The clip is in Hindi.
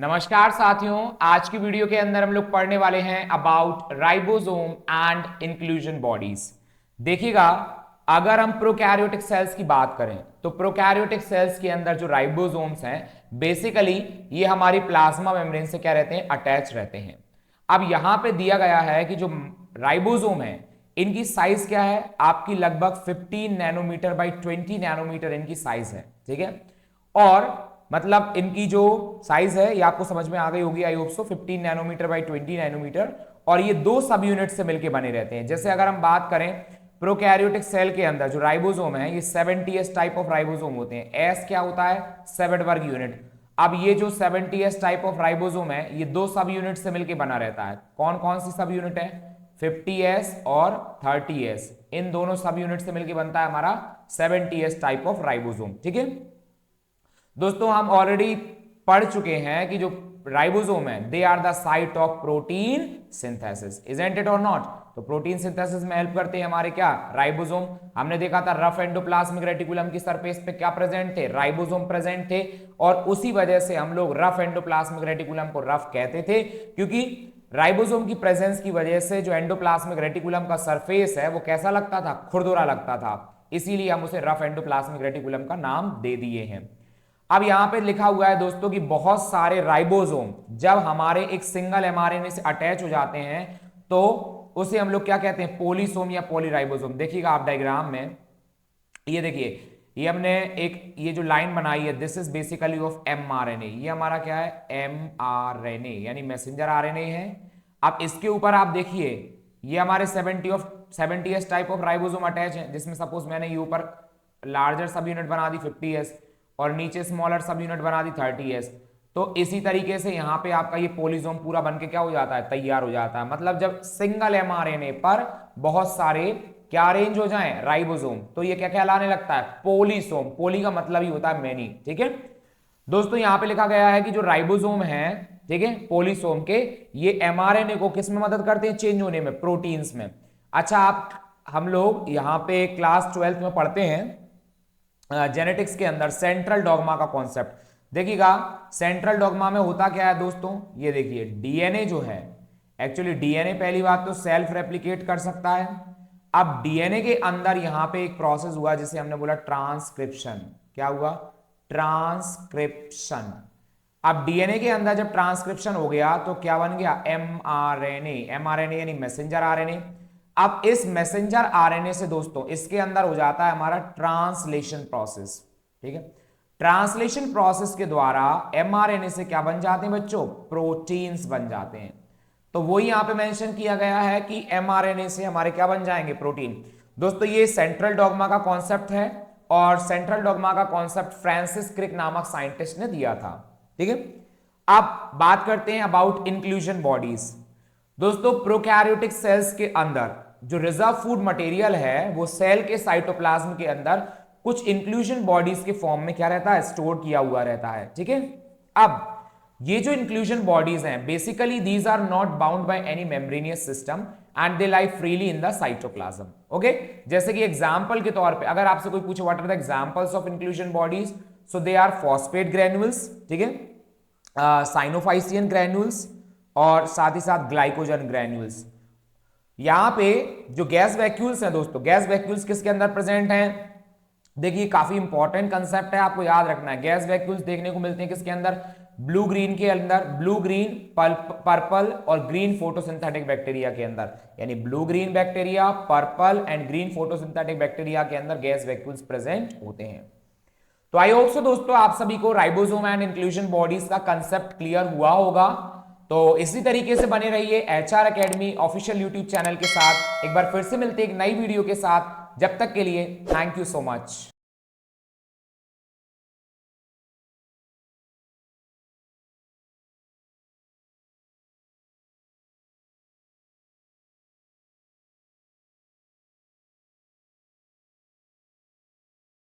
नमस्कार साथियों, आज की वीडियो के अंदर हम लोग पढ़ने वाले हैं about ribosome and inclusion bodies. देखिएगा, अगर हम प्रोकैरियोटिक सेल्स की बात करें तो प्रोकैरियोटिक सेल्स के अंदर जो राइबोसोम्स हैं बेसिकली ये हमारी प्लाज्मा मेम्ब्रेन से क्या रहते हैं, अटैच रहते हैं। अब यहां पे दिया गया है कि जो राइबोसोम है इनकी साइज क्या है, आपकी लगभग 15 नैनोमीटर बाई 20 नैनोमीटर इनकी साइज है। ठीक है, और मतलब इनकी जो साइज है ये आपको समझ में आ गई होगी I hope so, 15 nanometer by 20 nanometer, और ये दो सब यूनिट से मिलकर बने रहते हैं। जैसे अगर हम बात करें प्रोकैरियोटिक सेल के अंदर जो राइबोसोम है ये 70s टाइप ऑफ राइबोसोम होते हैं। एस क्या होता है, 7 वर्ग यूनिट। अब ये जो 70s टाइप ऑफ राइबोसोम है ये दो सब यूनिट से मिलकर बना रहता है। कौन कौन सी सब यूनिट है, 50s और 30s, इन दोनों सब यूनिट से मिलकर बनता है हमारा 70s टाइप ऑफ राइबोसोम। ठीक है दोस्तों, हम ऑलरेडी पढ़ चुके हैं कि जो राइबोसोम है they are the site of protein synthesis, isn't it और नॉट। तो प्रोटीन सिंथेसिस में हेल्प करते हैं हमारे क्या, राइबोसोम। हमने देखा था रफ एंडोप्लाज्मिक रेटिकुलम की सरफेस पे क्या प्रेजेंट थे, राइबोसोम प्रेजेंट थे, और उसी वजह से हम लोग रफ एंडोप्लाज्मिक रेटिकुलम को रफ कहते थे, क्योंकि राइबोसोम की प्रेजेंस की वजह से जो एंडोप्लाज्मिक रेटिकुलम का सरफेस है वो कैसा लगता था, खुरदुरा लगता था, इसीलिए हम उसे रफ एंडोप्लाज्मिक रेटिकुलम का नाम दे दिए हैं। अब यहां पे लिखा हुआ है दोस्तों कि बहुत सारे राइबोसोम जब हमारे एक सिंगल एमआरएनए से अटैच हो जाते हैं तो उसे हम लोग क्या कहते हैं, पोलीसोम या पॉलीराइबोसोम। देखिएगा आप डायग्राम में, ये देखिए, ये हमने एक ये जो लाइन बनाई है this is basically of mRNA. ये हमारा क्या है, एमआरएनए यानी मैसेंजर आरएनए है। अब इसके ऊपर आप देखिए ये हमारे 70s type of ribosome attach है, जिसमें सपोज मैंने ये ऊपर लार्जर सब यूनिट बना दी 50s और नीचे स्मॉलर सब यूनिट बना दी 30s। तो इसी तरीके से यहां पे आपका ये पोलीसोम पूरा बनके क्या हो जाता है, तैयार हो जाता है। मतलब जब सिंगल एमआरएनए पर बहुत सारे क्या अरेंज हो जाएं, राइबोसोम, तो ये क्या कहलाने लगता है, पोलीसोम। पोली का मतलब ही होता है मैनी। ठीक है दोस्तों, यहां पे लिखा गया है कि जो राइबोसोम है, ठीक है, पोलीसोम के, ये एमआरएनए को किस में मदद करते हैं, चेंज होने में, प्रोटीन्स में। अच्छा, आप हम लोग यहां पे क्लास 12th में पढ़ते हैं जेनेटिक्स के अंदर सेंट्रल डॉगमा का कॉन्सेप्ट। देखिएगा सेंट्रल डॉगमा में होता क्या है दोस्तों, ये देखिए डीएनए जो है, एक्चुअली डीएनए पहली बात तो सेल्फ रेप्लिकेट कर सकता है। अब डीएनए के अंदर यहां पे एक प्रोसेस हुआ जिसे हमने बोला ट्रांसक्रिप्शन। क्या हुआ, ट्रांसक्रिप्शन। अब डीएनए के अंदर जब ट्रांसक्रिप्शन हो गया तो क्या बन गया, एमआरएनए। एमआरएनए यानी मैसेंजर आरएनए। अब इस मैसेंजर आरएनए से दोस्तों इसके अंदर हो जाता है हमारा ट्रांसलेशन प्रोसेस। ठीक है, ट्रांसलेशन प्रोसेस के द्वारा एमआरएनए से क्या बन जाते हैं बच्चों, प्रोटीन्स बन जाते हैं। तो वही यहां पे मेंशन किया गया है कि एमआरएनए से हमारे क्या बन जाएंगे, प्रोटीन। दोस्तों ये सेंट्रल डॉगमा का कॉन्सेप्ट है, और सेंट्रल डॉगमा का कॉन्सेप्ट फ्रांसिस क्रिक नामक साइंटिस्ट ने दिया था। ठीक है, अब बात करते हैं अबाउट इंक्लूजन बॉडीज। दोस्तों प्रोकैरियोटिक सेल्स के अंदर जो रिजर्व फूड मटेरियल है वो सेल के साइटोप्लाज्म के अंदर कुछ इंक्लूजन बॉडीज के फॉर्म में क्या रहता है, स्टोर किया हुआ रहता है। ठीक है, अब ये जो इंक्लूजन बॉडीज हैं basically these are not bound by any membranous system and they lie freely in the cytoplasm. Okay, जैसे कि एग्जांपल के तौर पे अगर आपसे कोई पूछे what are the examples of inclusion bodies, so they are phosphate granules, ठीक है, साइनोफाइसियन ग्रैन्युल्स, और साथ ही साथ ग्लाइकोजन ग्रैन्युल्स। यहां पे जो गैस वैक्यूल्स हैं दोस्तों, गैस वैक्यूल्स किसके अंदर प्रेजेंट हैं, देखिए काफी इंपॉर्टेंट कंसेप्ट है, आपको याद रखना है। गैस वैक्यूल्स देखने को मिलते हैं किसके अंदर, ब्लू ग्रीन के अंदर, ब्लू ग्रीन पर्पल और ग्रीन फोटोसिंथेटिक बैक्टीरिया के अंदर, यानी blue green bacteria, purple and green photosynthetic bacteria के अंदर गैस वैक्यूल्स प्रेजेंट होते हैं। तो आई होप सो दोस्तों आप सभी को राइबोसोम एंड इंक्लूजन बॉडीज का कंसेप्ट क्लियर हुआ होगा। तो इसी तरीके से बने रहिए HR academy official YouTube channel के साथ। एक बार फिर से मिलते हैं एक नई वीडियो के साथ, जब तक के लिए थैंक यू सो मच।